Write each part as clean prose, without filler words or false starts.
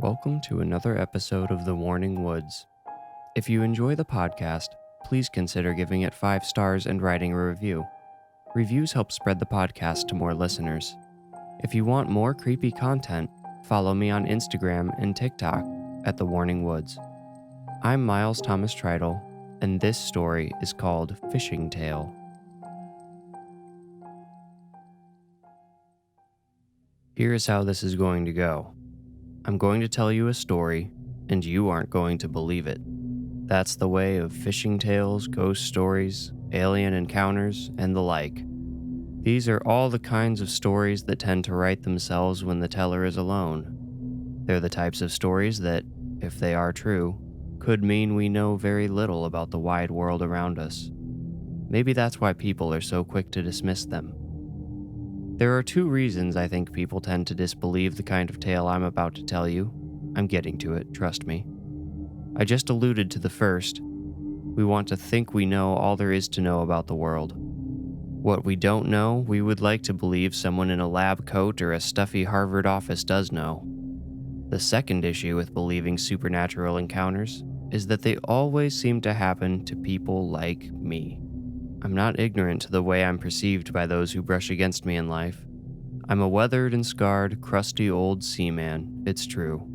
Welcome to another episode of The Warning Woods. If you enjoy the podcast, please consider giving it 5 stars and writing a review. Reviews help spread the podcast to more listeners. If you want more creepy content, follow me on Instagram and TikTok at The Warning Woods. I'm Miles Thomas Tritle, and this story is called Fishing Tale. Here's how this is going to go. I'm going to tell you a story, and you aren't going to believe it. That's the way of fishing tales, ghost stories, alien encounters, and the like. These are all the kinds of stories that tend to write themselves when the teller is alone. They're the types of stories that, if they are true, could mean we know very little about the wide world around us. Maybe that's why people are so quick to dismiss them. There are 2 reasons I think people tend to disbelieve the kind of tale I'm about to tell you. I'm getting to it, trust me. I just alluded to the first. We want to think we know all there is to know about the world. What we don't know, we would like to believe someone in a lab coat or a stuffy Harvard office does know. The second issue with believing supernatural encounters is that they always seem to happen to people like me. I'm not ignorant to the way I'm perceived by those who brush against me in life. I'm a weathered and scarred, crusty old seaman, it's true.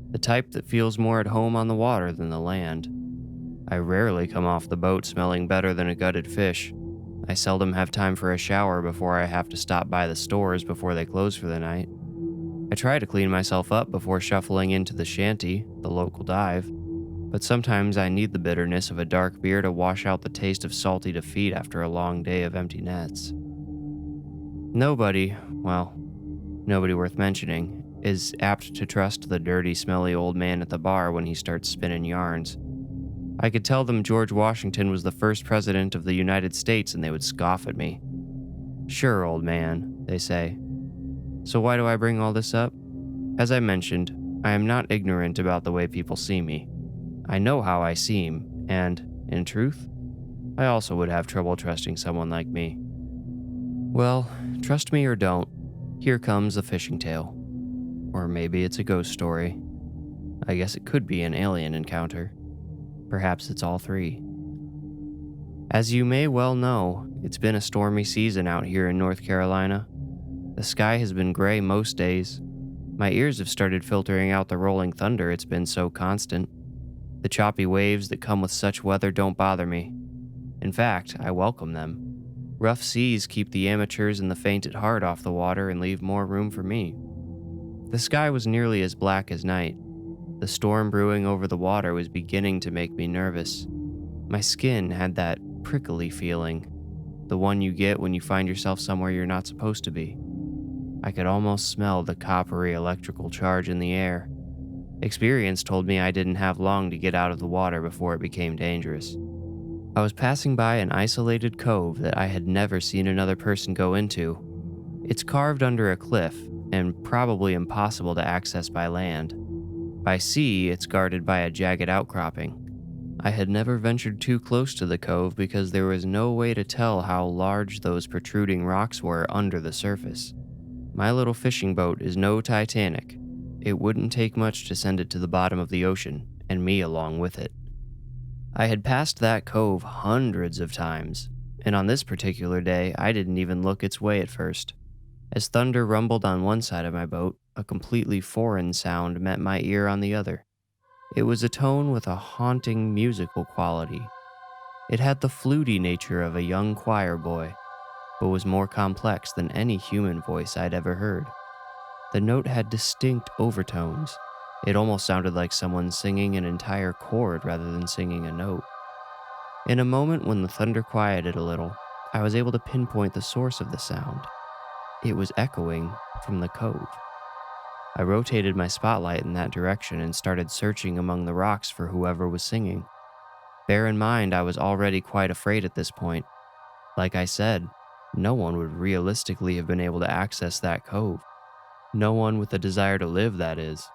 The type that feels more at home on the water than the land. I rarely come off the boat smelling better than a gutted fish. I seldom have time for a shower before I have to stop by the stores before they close for the night. I try to clean myself up before shuffling into the shanty, the local dive. But sometimes I need the bitterness of a dark beer to wash out the taste of salty defeat after a long day of empty nets. Nobody worth mentioning, is apt to trust the dirty, smelly old man at the bar when he starts spinning yarns. I could tell them George Washington was the first president of the United States and they would scoff at me. "Sure, old man," they say. So why do I bring all this up? As I mentioned, I am not ignorant about the way people see me. I know how I seem, and, in truth, I also would have trouble trusting someone like me. Well, trust me or don't, here comes a fishing tale. Or maybe it's a ghost story. I guess it could be an alien encounter. Perhaps it's all 3. As you may well know, it's been a stormy season out here in North Carolina. The sky has been gray most days. My ears have started filtering out the rolling thunder, it's been so constant. The choppy waves that come with such weather don't bother me. In fact, I welcome them. Rough seas keep the amateurs and the faint at heart off the water and leave more room for me. The sky was nearly as black as night. The storm brewing over the water was beginning to make me nervous. My skin had that prickly feeling, the one you get when you find yourself somewhere you're not supposed to be. I could almost smell the coppery electrical charge in the air. Experience told me I didn't have long to get out of the water before it became dangerous. I was passing by an isolated cove that I had never seen another person go into. It's carved under a cliff and probably impossible to access by land. By sea, it's guarded by a jagged outcropping. I had never ventured too close to the cove because there was no way to tell how large those protruding rocks were under the surface. My little fishing boat is no Titanic. It wouldn't take much to send it to the bottom of the ocean, and me along with it. I had passed that cove hundreds of times, and on this particular day, I didn't even look its way at first. As thunder rumbled on one side of my boat, a completely foreign sound met my ear on the other. It was a tone with a haunting musical quality. It had the fluty nature of a young choir boy, but was more complex than any human voice I'd ever heard. The note had distinct overtones. It almost sounded like someone singing an entire chord rather than singing a note. In a moment when the thunder quieted a little, I was able to pinpoint the source of the sound. It was echoing from the cove. I rotated my spotlight in that direction and started searching among the rocks for whoever was singing. Bear in mind, I was already quite afraid at this point. Like I said, no one would realistically have been able to access that cove. No one with a desire to live, that is.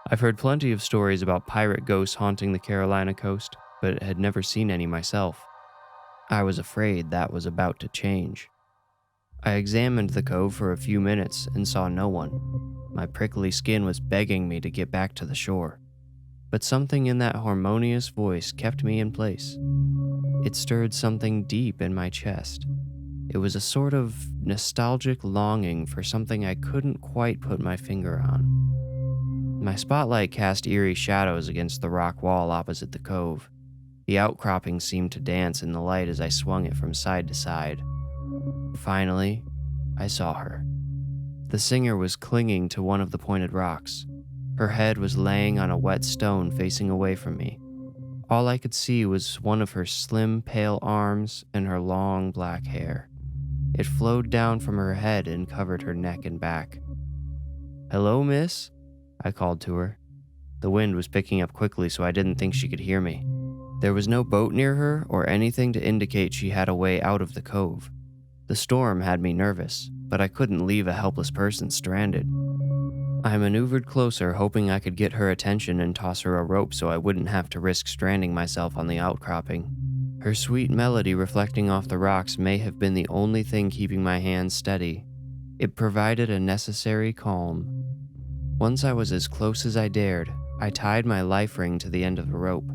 I've heard plenty of stories about pirate ghosts haunting the Carolina coast, but had never seen any myself. I was afraid that was about to change. I examined the cove for a few minutes and saw no one. My prickly skin was begging me to get back to the shore, but something in that harmonious voice kept me in place. It stirred something deep in my chest. It was a sort of nostalgic longing for something I couldn't quite put my finger on. My spotlight cast eerie shadows against the rock wall opposite the cove. The outcropping seemed to dance in the light as I swung it from side to side. Finally, I saw her. The singer was clinging to one of the pointed rocks. Her head was laying on a wet stone facing away from me. All I could see was one of her slim, pale arms and her long black hair. It flowed down from her head and covered her neck and back. "Hello, miss?" I called to her. The wind was picking up quickly, so I didn't think she could hear me. There was no boat near her or anything to indicate she had a way out of the cove. The storm had me nervous, but I couldn't leave a helpless person stranded. I maneuvered closer, hoping I could get her attention and toss her a rope so I wouldn't have to risk stranding myself on the outcropping. Her sweet melody reflecting off the rocks may have been the only thing keeping my hands steady. It provided a necessary calm. Once I was as close as I dared, I tied my life ring to the end of the rope.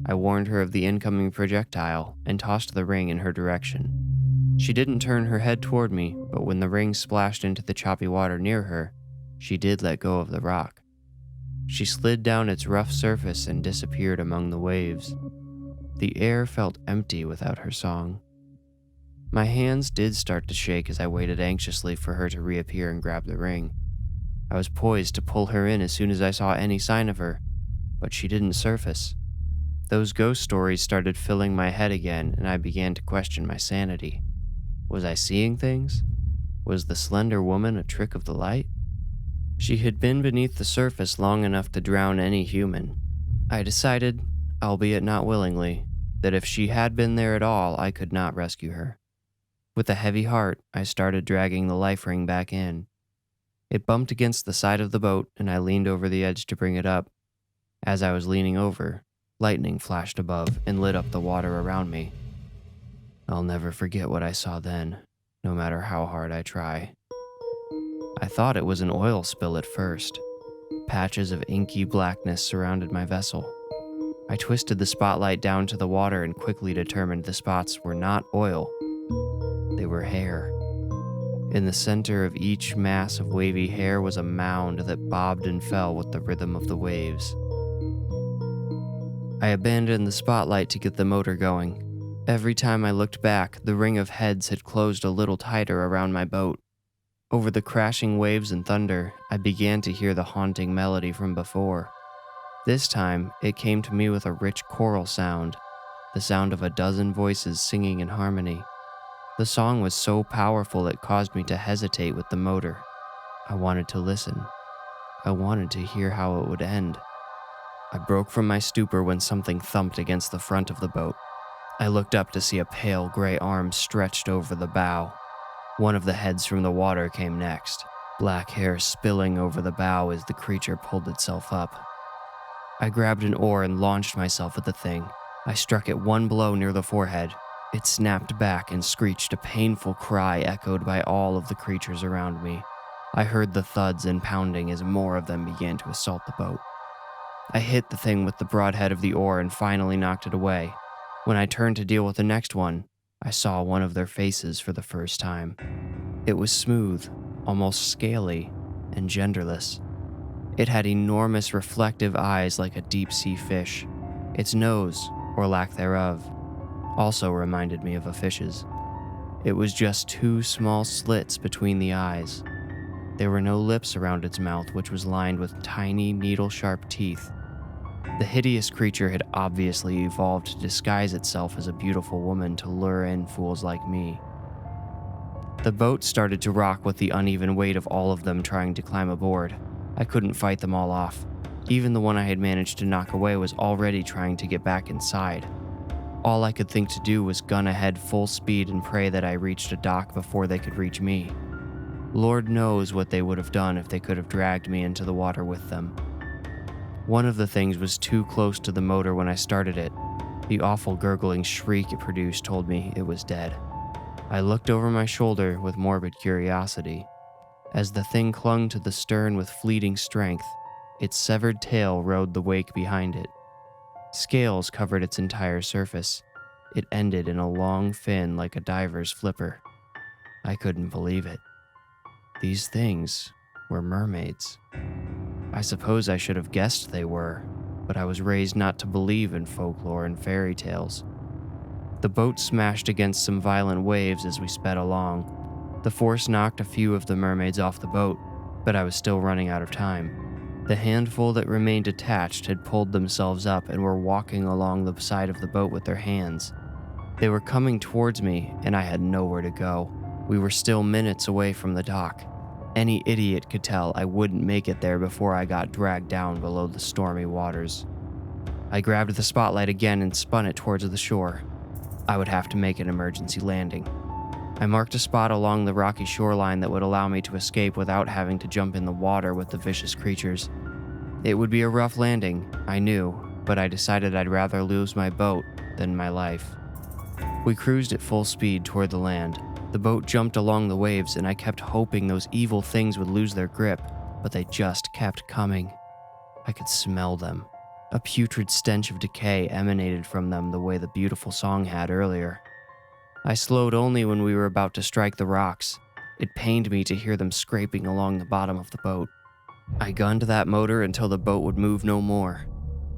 I warned her of the incoming projectile and tossed the ring in her direction. She didn't turn her head toward me, but when the ring splashed into the choppy water near her, she did let go of the rock. She slid down its rough surface and disappeared among the waves. The air felt empty without her song. My hands did start to shake as I waited anxiously for her to reappear and grab the ring. I was poised to pull her in as soon as I saw any sign of her, but she didn't surface. Those ghost stories started filling my head again, and I began to question my sanity. Was I seeing things? Was the slender woman a trick of the light? She had been beneath the surface long enough to drown any human. I decided, albeit not willingly, that if she had been there at all, I could not rescue her. With a heavy heart, I started dragging the life ring back in. It bumped against the side of the boat, and I leaned over the edge to bring it up. As I was leaning over, lightning flashed above and lit up the water around me. I'll never forget what I saw then, no matter how hard I try. I thought it was an oil spill at first. Patches of inky blackness surrounded my vessel. I twisted the spotlight down to the water and quickly determined the spots were not oil. They were hair. In the center of each mass of wavy hair was a mound that bobbed and fell with the rhythm of the waves. I abandoned the spotlight to get the motor going. Every time I looked back, the ring of heads had closed a little tighter around my boat. Over the crashing waves and thunder, I began to hear the haunting melody from before. This time, it came to me with a rich choral sound, the sound of a dozen voices singing in harmony. The song was so powerful it caused me to hesitate with the motor. I wanted to listen. I wanted to hear how it would end. I broke from my stupor when something thumped against the front of the boat. I looked up to see a pale gray arm stretched over the bow. One of the heads from the water came next, black hair spilling over the bow as the creature pulled itself up. I grabbed an oar and launched myself at the thing. I struck it one blow near the forehead. It snapped back and screeched a painful cry echoed by all of the creatures around me. I heard the thuds and pounding as more of them began to assault the boat. I hit the thing with the broadhead of the oar and finally knocked it away. When I turned to deal with the next one, I saw one of their faces for the first time. It was smooth, almost scaly, and genderless. It had enormous reflective eyes like a deep-sea fish. Its nose, or lack thereof, also reminded me of a fish's. It was just two small slits between the eyes. There were no lips around its mouth, which was lined with tiny, needle-sharp teeth. The hideous creature had obviously evolved to disguise itself as a beautiful woman to lure in fools like me. The boat started to rock with the uneven weight of all of them trying to climb aboard. I couldn't fight them all off. Even the one I had managed to knock away was already trying to get back inside. All I could think to do was gun ahead full speed and pray that I reached a dock before they could reach me. Lord knows what they would have done if they could have dragged me into the water with them. One of the things was too close to the motor when I started it. The awful gurgling shriek it produced told me it was dead. I looked over my shoulder with morbid curiosity. As the thing clung to the stern with fleeting strength, its severed tail rode the wake behind it. Scales covered its entire surface. It ended in a long fin like a diver's flipper. I couldn't believe it. These things were mermaids. I suppose I should have guessed they were, but I was raised not to believe in folklore and fairy tales. The boat smashed against some violent waves as we sped along. The force knocked a few of the mermaids off the boat, but I was still running out of time. The handful that remained attached had pulled themselves up and were walking along the side of the boat with their hands. They were coming towards me, and I had nowhere to go. We were still minutes away from the dock. Any idiot could tell I wouldn't make it there before I got dragged down below the stormy waters. I grabbed the spotlight again and spun it towards the shore. I would have to make an emergency landing. I marked a spot along the rocky shoreline that would allow me to escape without having to jump in the water with the vicious creatures. It would be a rough landing, I knew, but I decided I'd rather lose my boat than my life. We cruised at full speed toward the land. The boat jumped along the waves, and I kept hoping those evil things would lose their grip, but they just kept coming. I could smell them. A putrid stench of decay emanated from them the way the beautiful song had earlier. I slowed only when we were about to strike the rocks. It pained me to hear them scraping along the bottom of the boat. I gunned that motor until the boat would move no more.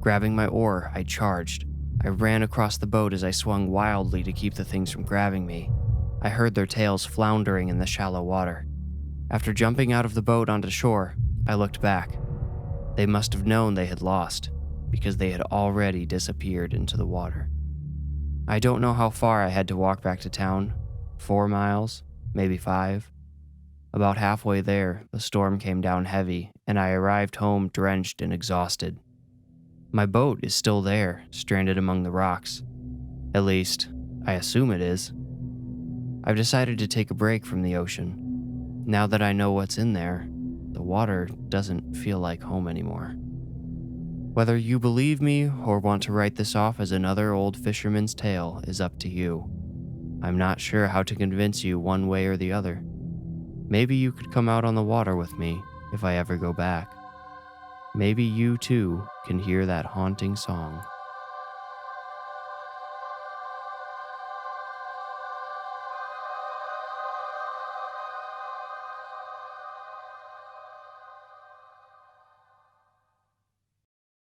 Grabbing my oar, I charged. I ran across the boat as I swung wildly to keep the things from grabbing me. I heard their tails floundering in the shallow water. After jumping out of the boat onto shore, I looked back. They must have known they had lost, because they had already disappeared into the water. I don't know how far I had to walk back to town. 4 miles, maybe 5. About halfway there, the storm came down heavy, and I arrived home drenched and exhausted. My boat is still there, stranded among the rocks. At least, I assume it is. I've decided to take a break from the ocean. Now that I know what's in there, the water doesn't feel like home anymore. Whether you believe me or want to write this off as another old fisherman's tale is up to you. I'm not sure how to convince you one way or the other. Maybe you could come out on the water with me if I ever go back. Maybe you too can hear that haunting song.